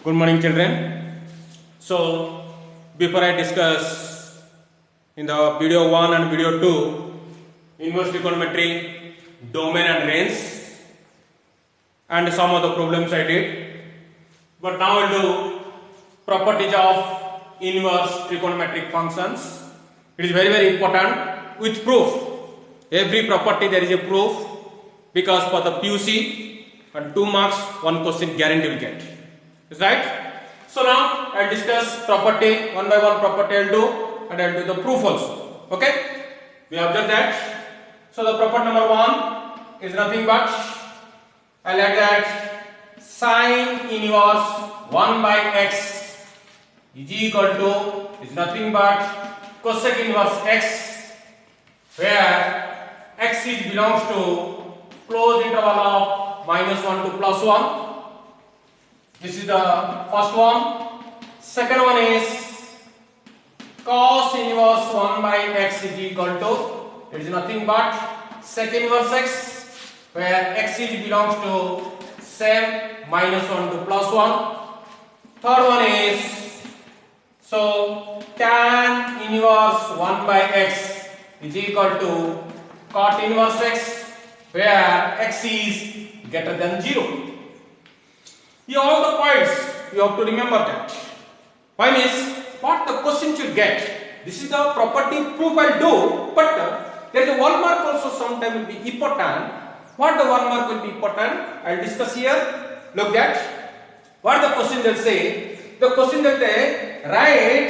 Good morning, children. So, before I discuss in the video 1 and video 2, inverse trigonometry, domain and range, and some of the problems I did. But now I'll do properties of inverse trigonometric functions. It is very, very important with proof. Every property there is a proof, because for the PUC and 2 marks, 1 question guarantee will get. Is right? So now I'll discuss property one by one property I'll do, and I'll do the proof also. Okay? We observe that. So the property number 1 is nothing but, I'll add that sine inverse 1 by x is equal to is nothing but cosec inverse x, where x is belongs to closed interval of -1 to +1. This is the first one. Second one is cos inverse 1 by x is equal to, it is nothing but sec inverse x, where x is belongs to same -1 to +1. Third one is so tan inverse 1 by x is equal to cot inverse x, where x is greater than 0. Here all the points you have to remember that. One is what the question you get. This is the property proof I'll do, but there is a 1 mark also sometime will be important. What the 1 mark will be important, I'll discuss here. Look at what the question will say. The question will say, write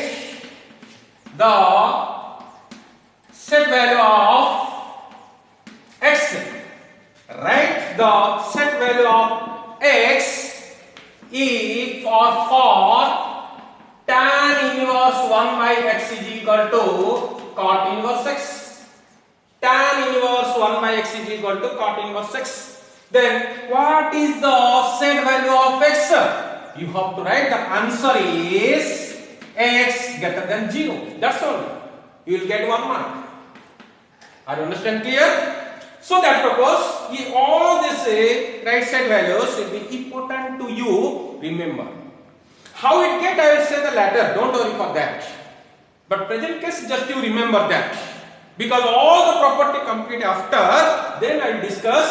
the set value of x. Write the set value of x if or for tan inverse 1 by x is equal to cot inverse x. Tan inverse 1 by x is equal to cot inverse x. Then what is the set value of x? You have to write the answer is x greater than 0. That's all. You will get 1 mark. Are you understand clear? So that purpose, all these right set values will be important to you. Remember. How it get, I will say the latter. Don't worry for that. But present case, just you remember that. Because all the property complete after, then I will discuss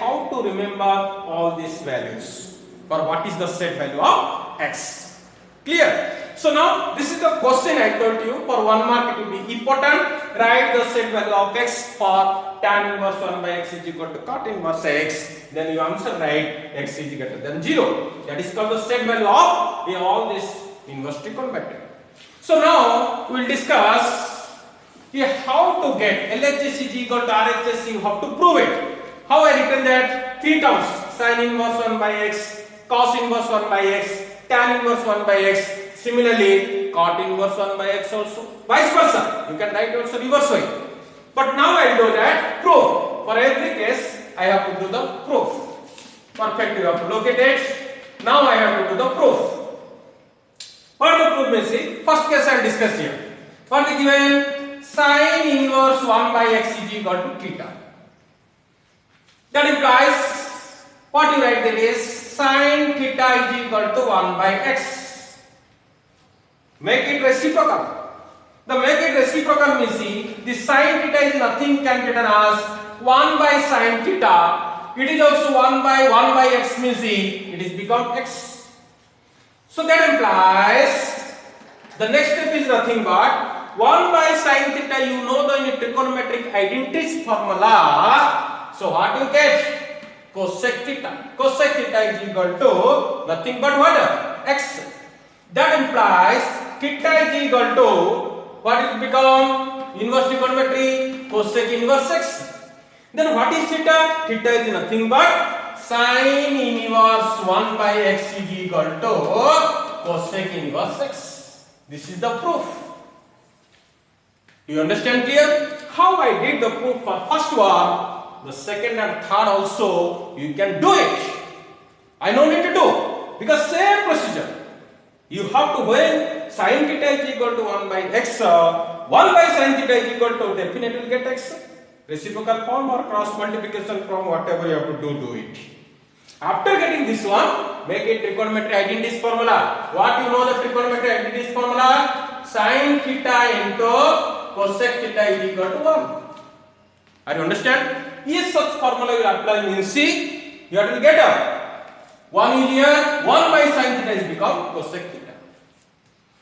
how to remember all these values. For what is the set value of x. Clear? So now this is the question I told you. For 1 mark it will be important. Write the set value of x for tan inverse 1 by x is equal to cot inverse x. Then you answer right, x is greater than 0. That is called the set value of all this inverse trigonometry. So now we will discuss how to get LHS is equal to RHS. You have to prove it. How I written that? 3 terms: sin inverse 1 by x, cos inverse 1 by x, tan inverse 1 by x. Similarly, cot inverse 1 by x also. Vice versa. You can write also reverse way. But now I will do that proof. For every case, I have to do the proof. Perfect. You have to locate it. Now I have to do the proof. What the proof means? First case I will discuss here. What is given? Sin inverse 1 by x is equal to theta. That implies what you write there is sin theta is equal to 1 by x. Make it reciprocal. The make it reciprocal means the sin theta is nothing can written as 1 by sin theta. It is also 1 by x means it is become x. So that implies the next step is nothing but 1 by sin theta. You know the trigonometric identity formula. So what you get? Cosec theta. Cosec theta is equal to nothing but what? X. That implies theta is equal to what it become? Inverse trigonometry, cosec inverse x. Then what is theta? Theta is nothing but sin inverse 1 by x is equal to cosec inverse x. This is the proof. Do you understand clear? How I did the proof for first one, the second and third also you can do it. I no need to do, because same procedure. You have to, when sin theta is equal to 1 by x, 1 by sin theta is equal to, definitely will get x. Reciprocal form or cross multiplication form, whatever you have to do it. After getting this one, make it trigonometry identities formula. What you know the trigonometry identities formula? Sin theta into cosec theta is equal to 1. Are you understand? If such formula you apply means see, you have to get a 1 is here, 1 by sin theta is become cosec theta.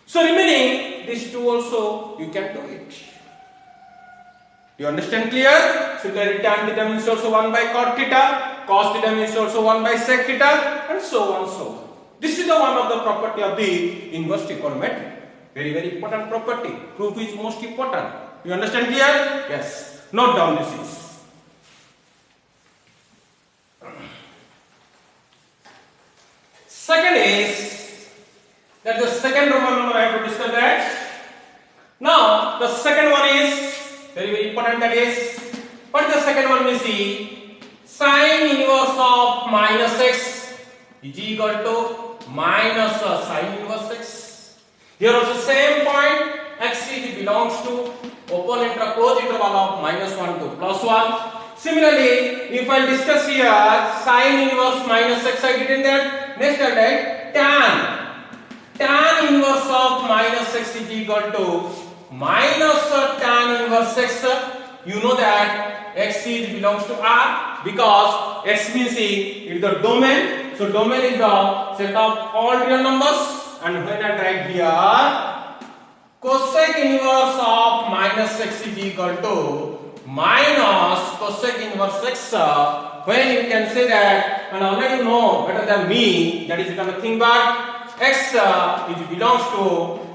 So remaining these two also you can do it. You understand clear? Similarly tan theta means also 1 by cot theta, cos theta means also 1 by sec theta, and so on so on. This is the one of the property of the inverse trigonometry. Very very important property. Proof is most important. You understand clear? Yes. Note down this is. Second is that the second Roman number I have to discuss that. Now the second one is very very important, that is what is the second one? We see sin inverse of minus x is equal to minus sin inverse x. Here also same point, x is belongs to open interval close interval of minus 1 to plus 1. Similarly, if I discuss here sin inverse minus x, I get in that. Next I write tan inverse of minus x is equal to minus tan inverse x. You know that x is belongs to R because x means it is the domain. So domain is the set of all real numbers, and when I write here cosec inverse of minus x is equal to minus cosec inverse x, when you can say that, and already you know better than me, that is nothing but x is belongs to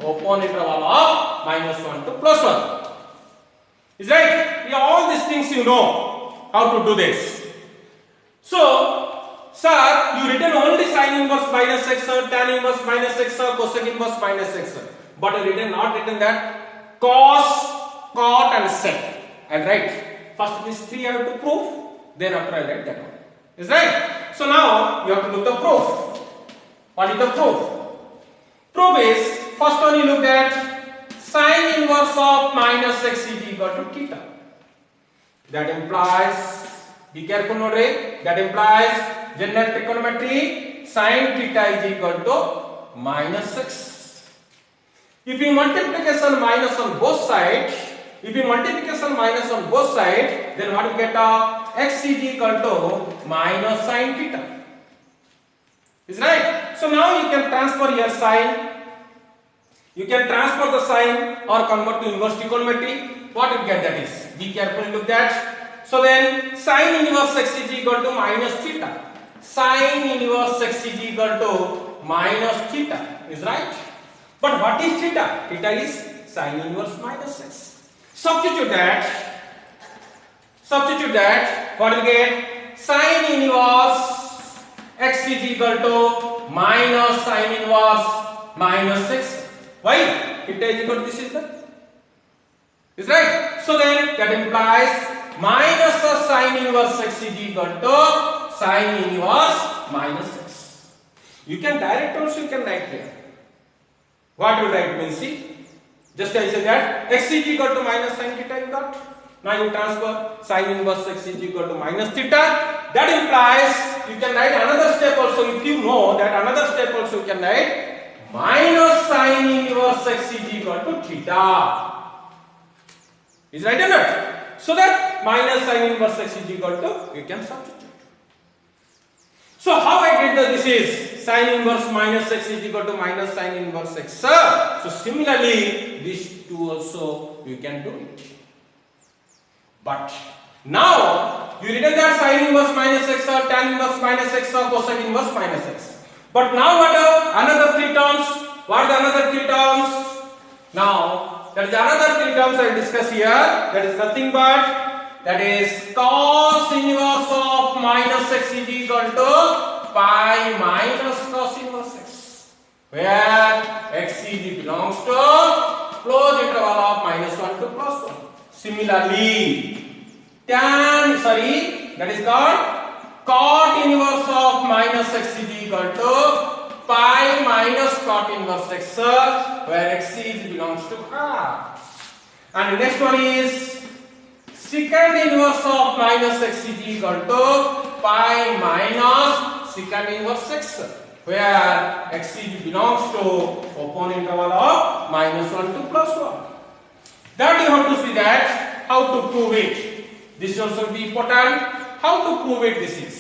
open interval of minus 1 to plus 1. Is right? Yeah, all these things you know how to do this. So, sir, you written only sin inverse minus x, tan inverse minus x, cosec inverse minus x, but you written not written that cos, cot, and sec. And right, first these three I have to prove. Then after I write that one. Is right? So now you have to look the proof. What is the proof? Proof is, first one you look at sin inverse of minus x is equal to theta. That implies, be careful note, that implies general trigonometry sin theta is equal to minus x. If you multiplication minus on both sides, then what you get? X is equal to minus sin theta. Is right? So now you can transfer your sign. You can transfer the sign or convert to inverse trigonometry. What you get, that is? Be careful, look that. So then sin inverse x is equal to minus theta. Sin inverse x is equal to minus theta. Is right? But what is theta? Theta is sin inverse minus x. Substitute that, what will get? Sin inverse x is equal to minus sin inverse minus x. Why? Theta is equal to this is that. Is right? So then that implies minus sin inverse x is equal to sin inverse minus x. You can direct also, you can write here. What you write means see. Just I said that x is equal to minus sin theta you got. Now you transfer sin inverse x is equal to minus theta. That implies you can write another step also. If you know that another step also you can write minus sin inverse x is equal to theta. Is right or not? So that minus sin inverse x is equal to, you can substitute. So how I get that this is sin inverse minus x is equal to minus sin inverse x. So similarly these two also you can do it. But now you written that sin inverse minus x or tan inverse minus x or cosec inverse minus x. But now what are another three terms? What are the another three terms? Now that is another three terms I will discuss here. That is nothing but, that is cos inverse of minus x is equal to pi minus cos inverse x, where x belongs to closed interval of minus 1 to plus 1. Similarly, that is called cot inverse of minus x is equal to pi minus cot inverse x, where x belongs to R. And the next one is secant inverse of minus x is equal to pi minus secant inverse x, where xcg belongs to open interval of -1 to +1. That you have to see that how to prove it. This also will be important. How to prove it? This is.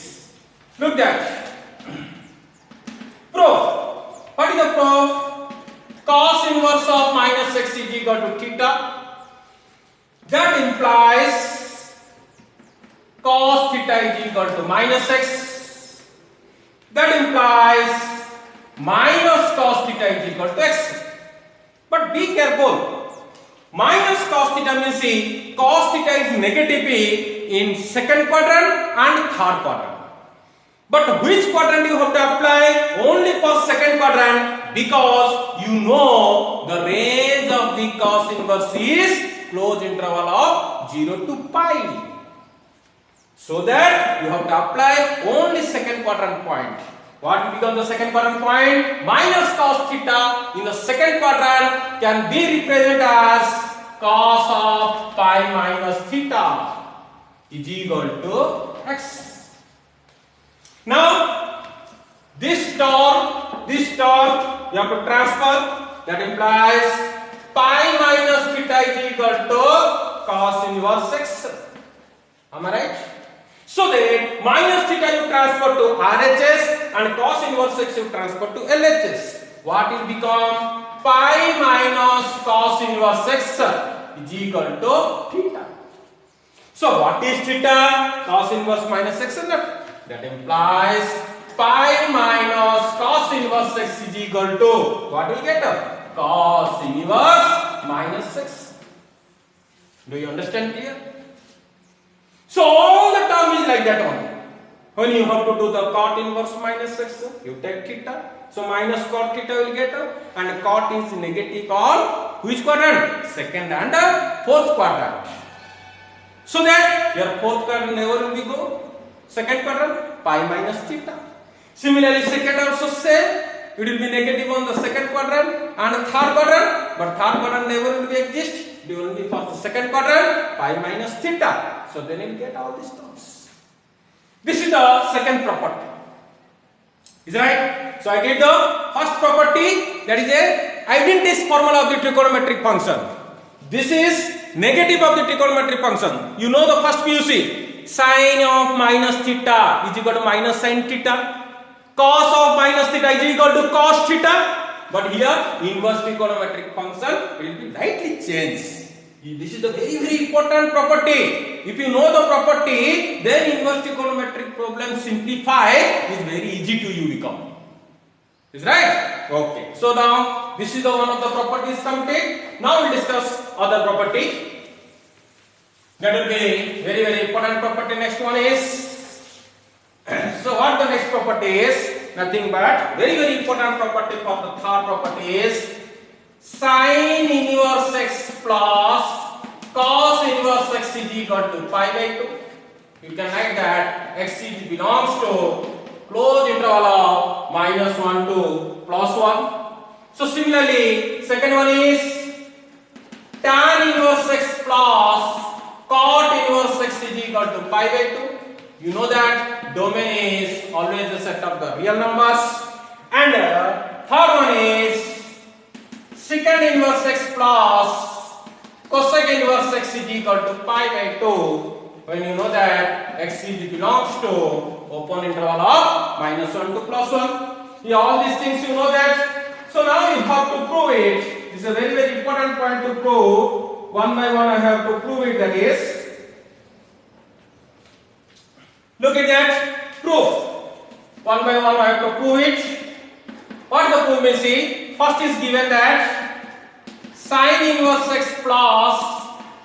Look that. Proof. What is the proof? Cos inverse of -x is equal to theta. That implies cos theta is equal to -x. That implies minus cos theta is equal to x. But be careful. Minus cos theta means see, cos theta is negative in second quadrant and third quadrant. But which quadrant you have to apply? Only for second quadrant, because you know the range of the cos inverse is closed interval of 0 to pi. So that you have to apply only second quadrant point. What will become the second quadrant point? Minus cos theta in the second quadrant can be represented as cos of pi minus theta is equal to x. Now, this term you have to transfer. That implies pi minus theta is equal to cos inverse x. Am I right? So that minus theta you transfer to RHS and cos inverse x you transfer to LHS. What will become? Pi minus cos inverse x is equal to theta. So what is theta? Cos inverse minus x, isn't it? That implies pi minus cos inverse x is equal to what will get? Cos inverse minus x. Do you understand here? So all the term is like that only. When you have to do the cot inverse minus x, you take theta. So minus cot theta will get, and cot is negative on which quadrant? Second and fourth quadrant. So that your fourth quadrant never will be go. Second quadrant, pi minus theta. Similarly, second also same. It will be negative on the second quadrant and third quadrant, but third quadrant never will be exist. It will be for the second quadrant, pi minus theta. So then you get all these terms. This is the second property. Is right? So I did the first property, that is a identity formula of the trigonometric function. This is negative of the trigonometric function. You know the first PUC. Sine of minus theta is equal to minus sine theta. Cos of minus theta is equal to cos theta. But here inverse trigonometric function will be slightly changed. This is the very important property. If you know the property, then inverse trigonometric problem simplify is very easy to you become. Is right? Okay. So now this is the one of the properties complete. Now we'll discuss other property. That will be very important property. Next one is, so what the next property is? Nothing but very important property for the third property is sin inverse x plus cos inverse x is equal to pi by 2. You can write that x belongs to closed interval of -1 to +1. So similarly, second one is tan inverse x plus cot inverse x is equal to pi by 2. You know that domain is always a set of the real numbers. And third one is secant inverse x plus cosec inverse x is equal to pi by 2. When you know that x belongs to open interval of -1 to +1. Yeah, all these things you know that. So now you have to prove it. This is a very important point to prove. One by one I have to prove it. That is, look at that proof. One by one I have to prove it. What the proof may see? First is given that sin inverse x plus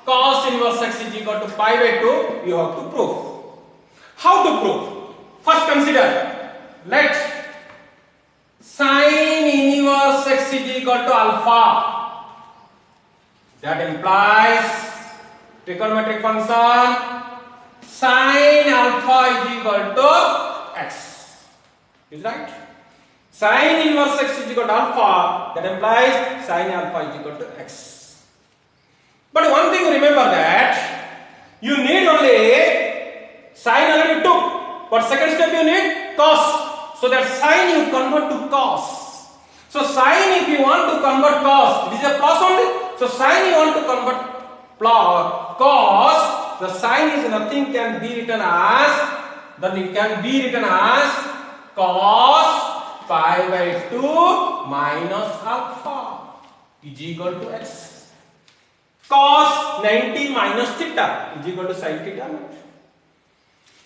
cos inverse x is equal to pi by 2. You have to prove. How to prove? First consider, let sin inverse x is equal to alpha. That implies trigonometric function sin alpha is equal to x. Is right? Sin inverse x is equal to alpha. That implies sin alpha is equal to x. But one thing remember that you need only sin already took, but second step you need cos. So that sine you convert to cos. So sine, if you want to convert cos, it is a plus only. So sine you want to convert cos, the sine is nothing can be written as, then it can be written as cos pi by 2 minus alpha is equal to x. Cos 90 minus theta is equal to sin theta.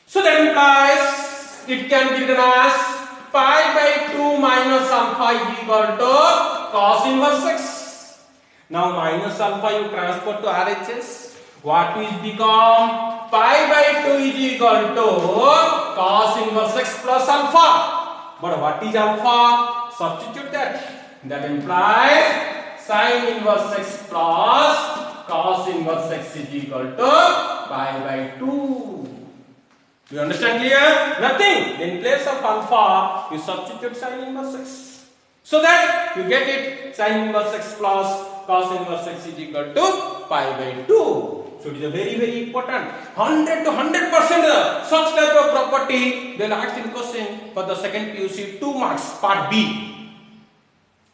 So that implies it can be written as pi by 2 minus alpha is equal to cos inverse x. Now minus alpha you transfer to RHS. What is become? Pi by 2 is equal to cos inverse x plus alpha. But what is alpha? Substitute that. That implies sin inverse x plus cos inverse x is equal to pi by 2. You understand clear? Nothing. In place of alpha, you substitute sin inverse x. So that you get it sin inverse x plus cos inverse x is equal to pi by 2. So it is a very important 100 to 100% such type of property they will ask in question for the second PUC 2 marks part B.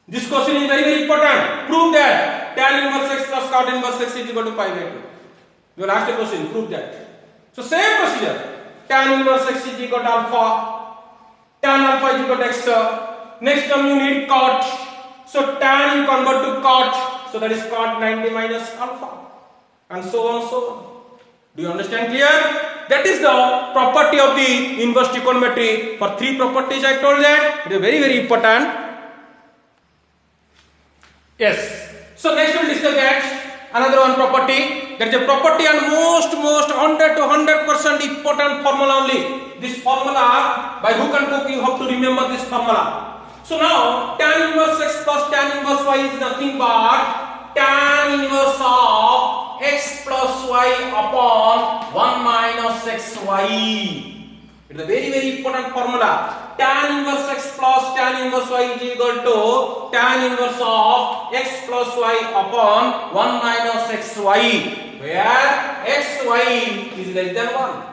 This question is very important. Prove that tan inverse x plus cot inverse x is equal to pi by 2. They will ask the question, prove that. So same procedure. Tan inverse x is equal to alpha. Tan alpha is equal to x. Next term you need cot. So tan you convert to cot. So that is cot 90 minus alpha. And so on. Do you understand clear? That is the property of the inverse trigonometry. For 3 properties I told that. It is very important. Yes. So next we will discuss that. Another one property. There is a property and most 100 to 100% important formula only. This formula, by hook and crook you have to remember this formula. So now tan inverse x plus tan inverse y is nothing but tan inverse of x plus y upon 1 minus xy. It is a very important formula. Tan inverse x plus tan inverse y is equal to tan inverse of x plus y upon 1 minus xy, where xy is less than 1.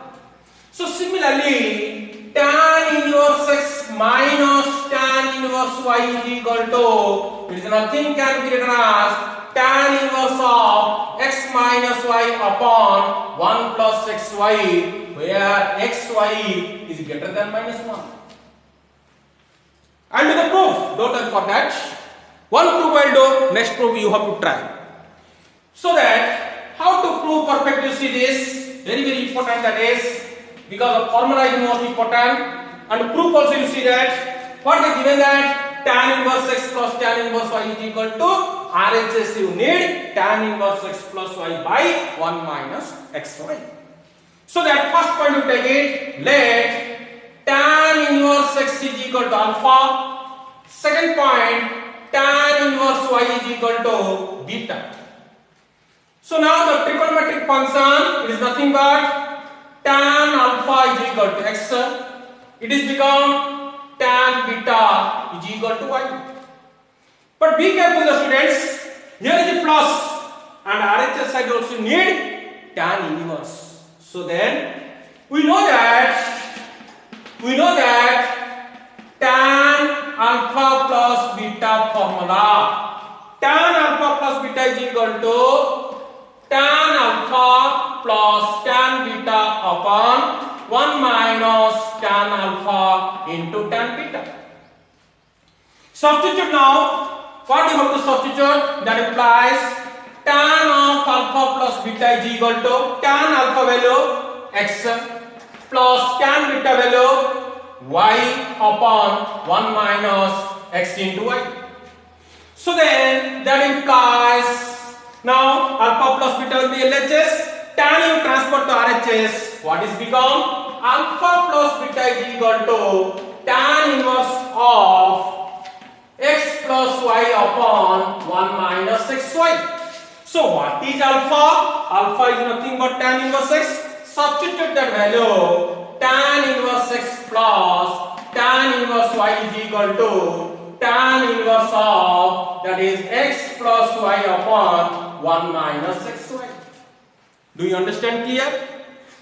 So similarly, tan inverse x minus tan inverse y is equal to, it is nothing can be written as tan inverse of x minus y upon 1 plus xy, where xy is greater than minus 1. And the proof, don't forget. One proof I will do, next proof you have to try. So that how to prove perfect, you see this very important, that is because the formula is most important, and proof also you see that what is given that tan inverse x plus tan inverse y is equal to RHS, you need tan inverse x plus y by 1 minus xy. So that first point you take it, let tan inverse x is equal to alpha. Second point, tan inverse y is equal to beta. So now the trigonometric function, it is nothing but tan alpha is equal to x. It is become tan beta is equal to y. But be careful the students, here is a plus and RHS side also need tan inverse. So then we know that tan alpha plus beta formula. Tan alpha plus beta is equal to tan alpha plus tan beta upon 1 minus tan alpha into tan beta. Substitute now. What you have to substitute? That implies tan of alpha plus beta is equal to tan alpha value x plus tan beta value y upon 1 minus x into y. So then that implies now alpha plus beta will be LHS, tan you transfer to RHS. What is become? Alpha plus beta is equal to tan inverse of x plus y upon 1 minus xy. So what is alpha? Alpha is nothing but tan inverse x. Substitute that value. Tan inverse x plus tan inverse y is equal to tan inverse of, that is x plus y upon 1 minus xy. Do you understand clear?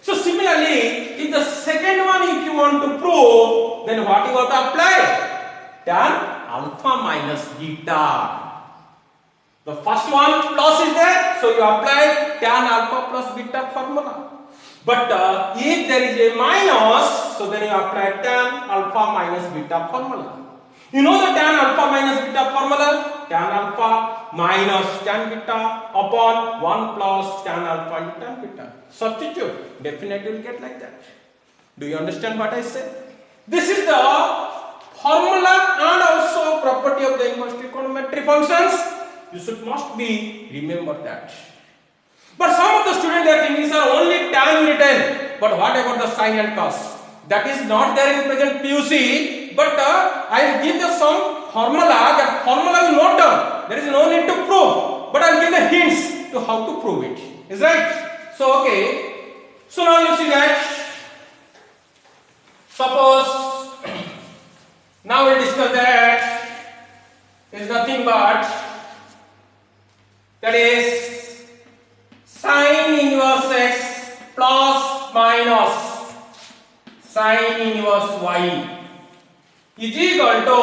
So similarly, in the second one, if you want to prove then what you have to apply? Tan alpha minus beta. The first one plus is there, so you apply tan alpha plus beta formula. But if there is a minus, so then you apply tan alpha minus beta formula. You know the tan alpha minus beta formula? Tan alpha minus tan beta upon 1 plus tan alpha into tan beta. Substitute. Definitely will get like that. Do you understand what I said? This is the formula and also property of the inverse trigonometric functions. You should must be remember that. But some of the students are thinking, sir, only tan written. But what about the sin and cos? That is not there in present PUC. But I will give the some formula. That formula will note down. There is no need to prove. But I will give the hints to how to prove it. Is right? So okay. So now you see that. Suppose now we will discuss that. It is nothing but that is sin inverse x plus minus sin inverse y is equal to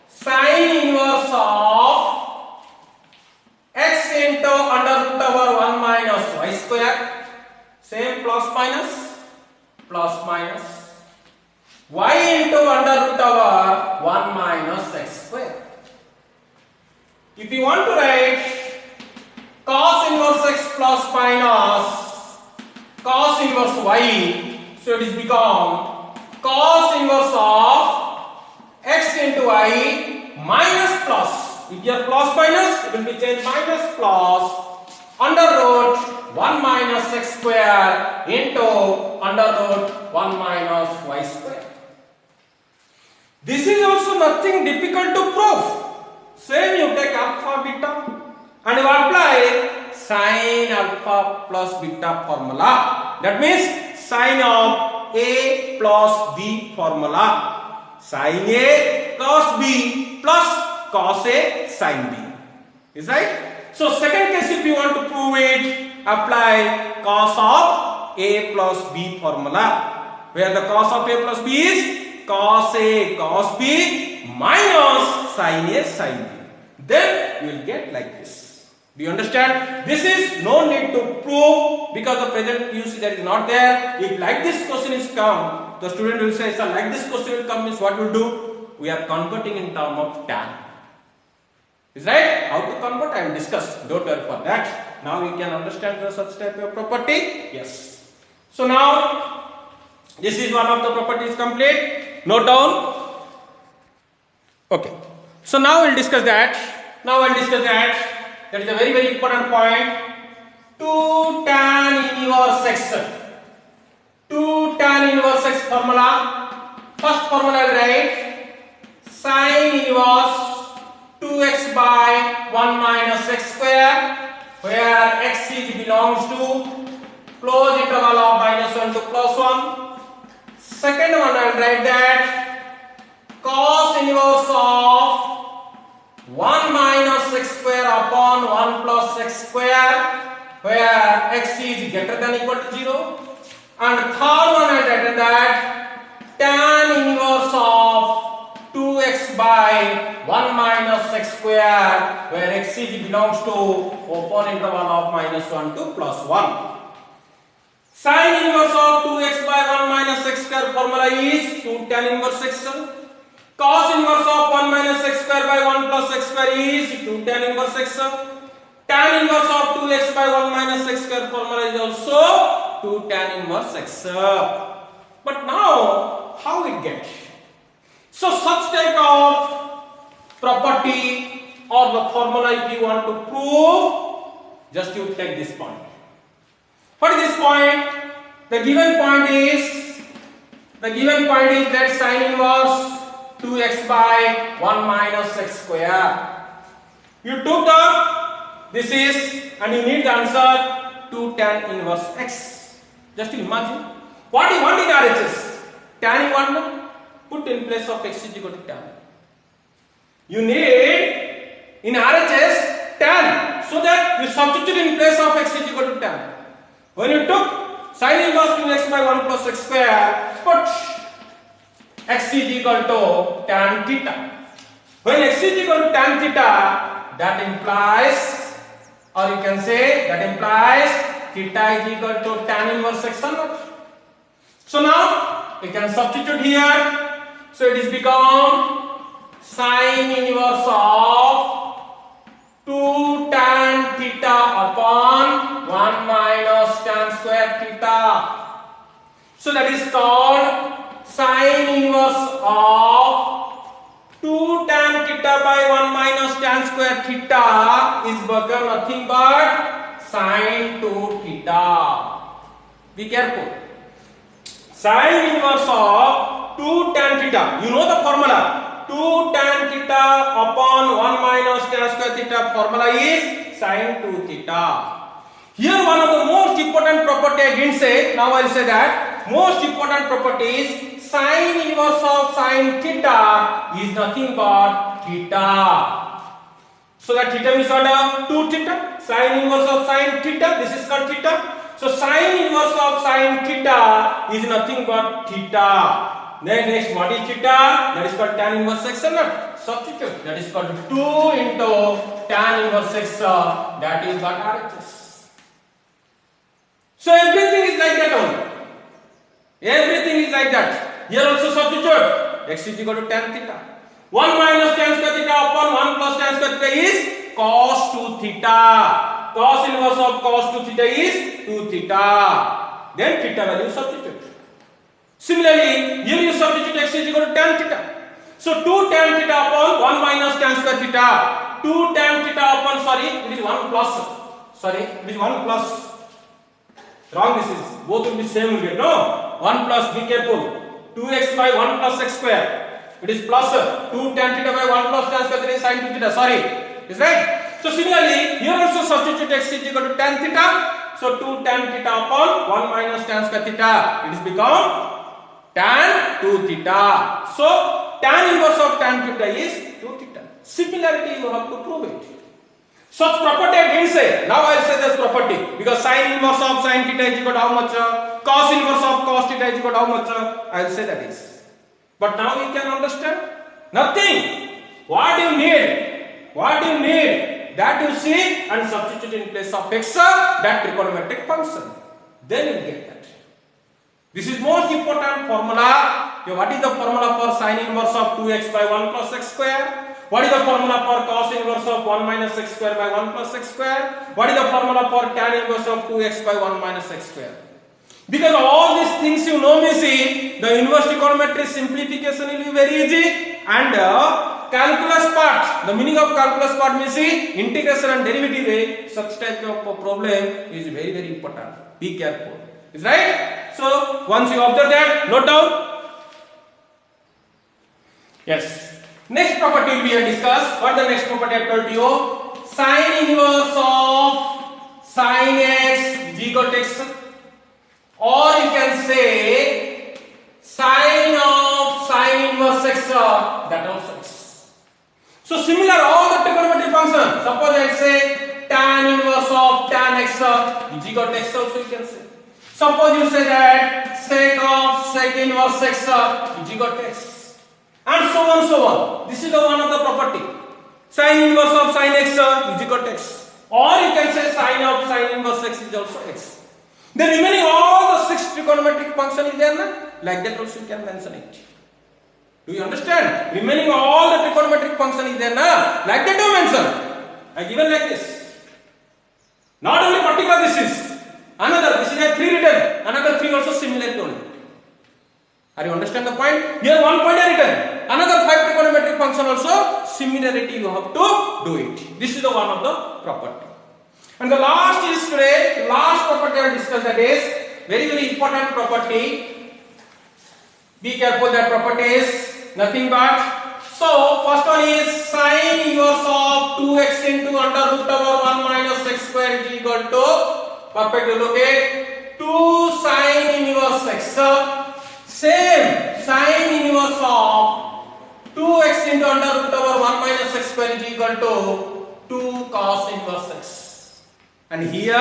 sin inverse of x into under root over 1 minus y square, same plus minus y into under root over 1 minus x square. If you want to write cos inverse x plus minus cos inverse y, so it is become cos inverse of x into y minus plus. If you are plus minus, it will be changed minus plus under root 1 minus x square into under root 1 minus y square. This is also nothing difficult to prove. Same you take alpha beta and you apply sin alpha plus beta formula. That means sin of A plus B formula. Sin A plus B plus cos A sin B. Is right? So second case, if you want to prove it, apply cos of A plus B formula, where the cos of A plus B is cos A cos B minus sin A sin B. Then you will get like this. Do you understand? This is no need to prove because the present PUC that is not there. If like this question is come, the student will say, sir, like this question will come means what we will do? We are converting in term of tan. Is right? How to convert I will discuss. Don't worry for that. Now you can understand the such type of property. Yes. So now this is one of the properties complete. Note down. Okay. So now we'll discuss that. That is a very, very important point. 2 tan inverse x. 2 tan inverse x formula. First formula I will write sin inverse 2x by 1 minus x square, where x is belongs to close interval of -1 to +1. Second one I will write that cos inverse of 1 minus x square upon 1 plus x square, where x is greater than equal to 0. And third one I written that tan inverse of 2x by 1 minus x square, where x is belongs to open interval of -1 to +1. Sin inverse of 2x by 1 minus x square formula is 2 tan inverse x. Cos inverse of 1 minus x square by 1 plus x square is 2 tan inverse x. Tan inverse of 2x by 1 minus x square formula is also 2 tan inverse x. But now, how it gets? So such type of property or the formula if you want to prove, just you take this point. What is this point? The given point is that sin inverse 2x by 1 minus x square. You took the this is and you need the answer 2 tan inverse x. Just imagine what you want in RHS. Tan you want put in place of x is equal to tan. You need in RHS tan, so that you substitute in place of x is equal to tan. When you took sin inverse 2x by 1 plus x square, put x is equal to tan theta. When x is equal to tan theta, that implies, or you can say that implies theta is equal to tan inverse x naught. So now we can substitute here. So it is become sin inverse of 2 tan theta upon 1 minus tan square theta. So that is called sin inverse of 2 tan theta by 1 minus tan square theta is become nothing but sin 2 theta. Be careful. Sin inverse of 2 tan theta. You know the formula. 2 tan theta upon 1 minus tan square theta formula is sin 2 theta. Here one of the most important property I didn't say, now I will say that most important property is sin inverse of sin theta is nothing but theta. So that theta means what? 2 theta. Sin inverse of sin theta, this is called theta. So sin inverse of sin theta is nothing but theta. Then next, what is theta? That is called tan inverse x naught. Substitute. That is called 2 into tan inverse x. That is what RHS. So everything is like that only. Everything is like that. Here also substitute. X is equal to tan theta. 1 minus tan square theta upon 1 plus tan square theta is cos 2 theta. Cos inverse of cos 2 theta is 2 theta. Then theta value substitute. Similarly, here you substitute x is equal to tan theta. So 2 tan theta upon 1 minus tan square theta. 2 tan theta upon, it is 1 plus. It is 1 plus. Wrong, this is. Both will be same will get. No. 1 plus, be careful. 2x by 1 plus x square. It is plus 2 tan theta by 1 plus tan square theta is sin 2 theta. Is right? So similarly, here also substitute x is equal to tan theta. So 2 tan theta upon 1 minus tan square theta. It is become tan 2 theta. So tan inverse of tan theta is 2 theta. Similarity, you have to prove it. Such property I didn't say. Now I will say this property. Because sin inverse of sin theta is equal to how much? Cos inverse of cos theta is equal to how much? I will say that is. But now you can understand? Nothing. What do you need? What do you need? That you see and substitute in place of x that trigonometric function. Then you will get that. This is most important formula. What is the formula for sin inverse of 2x by 1 plus x square? What is the formula for cos inverse of 1 minus x square by 1 plus x square? What is the formula for tan inverse of 2x by 1 minus x square? Because all these things you know me see, the inverse trigonometry simplification will be very easy, and calculus part, the meaning of calculus part means see integration and derivative way, such type of problem is very very important. Be careful. Is right? So once you observe that, note down. Yes. Next property we will discuss. What the next property I told you? Sin inverse of sin x is equal to x, or you can say sin of sin inverse x, that also x. So similar all the trigonometric functions. Suppose I say tan inverse of tan x is equal to x also you can say. Suppose you say that sec of sec inverse x is equal to x. And so on, so on. This is the one of the property. Sin inverse of sin x is equal to x. Or you can say sin of sin inverse x is also x. The remaining all the 6 trigonometric function is there, na? Like that also you can mention it. Do you understand? Remaining all the trigonometric function is there, na? Like that you mention. I given like this. Not only particular this is. Another, this is a 3 written. Another 3 also similarly only. Are you understand the point? Here 1 point are written. Another 5 trigonometric function also similarity you have to do it. This is the one of the property. And the last is today, last property I will discuss, that is very very important property. Be careful, that property is nothing but. So first one is sin inverse of 2x into under root over 1 minus x square is equal to, perfect, look at 2 sin inverse x. Same sin inverse of 2x into under root over 1 minus x square is equal to 2 cos inverse x. And here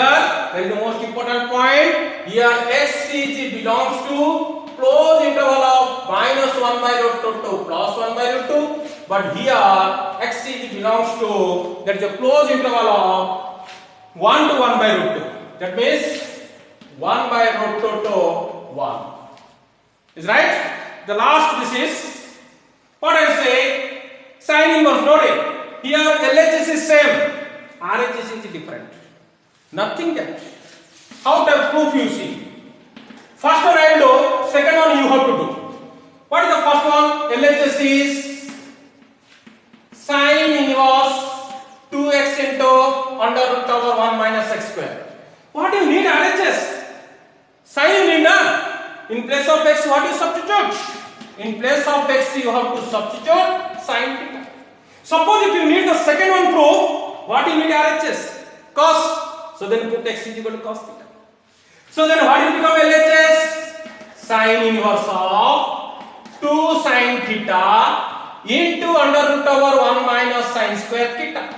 there is the most important point. Here x belongs to closed interval of minus 1 by root 2 plus 1 by root 2. But here xc belongs to, that is a closed interval of 1 to 1 by root 2. That means 1 by root 2 to 1. Is right? The last this is, what I say, sin inverse. Noted. Here LHS is same, RHS is different. Nothing that. How to proof you see? First one I will do, second one you have to do. What is the first one? LHS is sin inverse 2x into under root over 1 minus x square. What you need RHS? Sin you need na? In place of x, what you substitute? In place of x, you have to substitute sin theta. Suppose if you need the second one proof, what you need RHS? Cos. So then put x is equal to cos theta. So then what will become LHS? Sin inverse of 2 sin theta into under root over 1 minus sin square theta.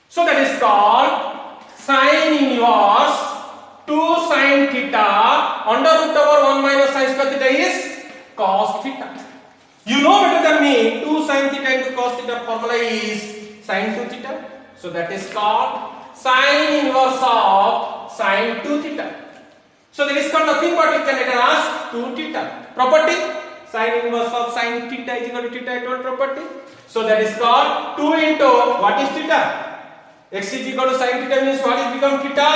So that is called sin inverse 2 sin theta under root over 1 minus sin square theta is cos theta. You know better than me, 2 sin theta into cos theta formula is sin 2 theta. So that is called sin inverse of sin 2 theta. So that is called nothing but you can write as 2 theta. Property, sin inverse of sin theta is equal to theta equal property. So that is called 2 into what is theta? X is equal to sin theta means what is become theta?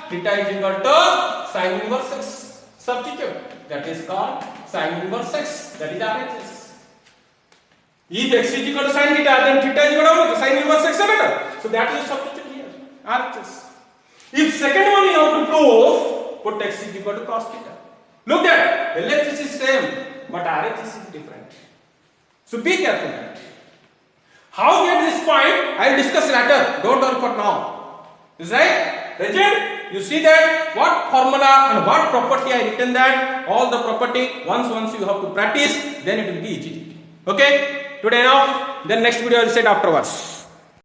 Theta is equal to sin inverse x. Substitute. That is called sin inverse x. That is RHS. If x is equal to sin theta, then theta is equal to sin inverse x better. So that is substitute here. RHS. If second one you have to prove, put x is equal to cos theta. Look at LHS is same, but RHS is different. So be careful. How get this point? I will discuss later. Don't worry for now. Is right? Rigid? You see that what formula and what property I written that all the property once you have to practice, then it will be easy. Okay? Today enough. Then next video I will set afterwards.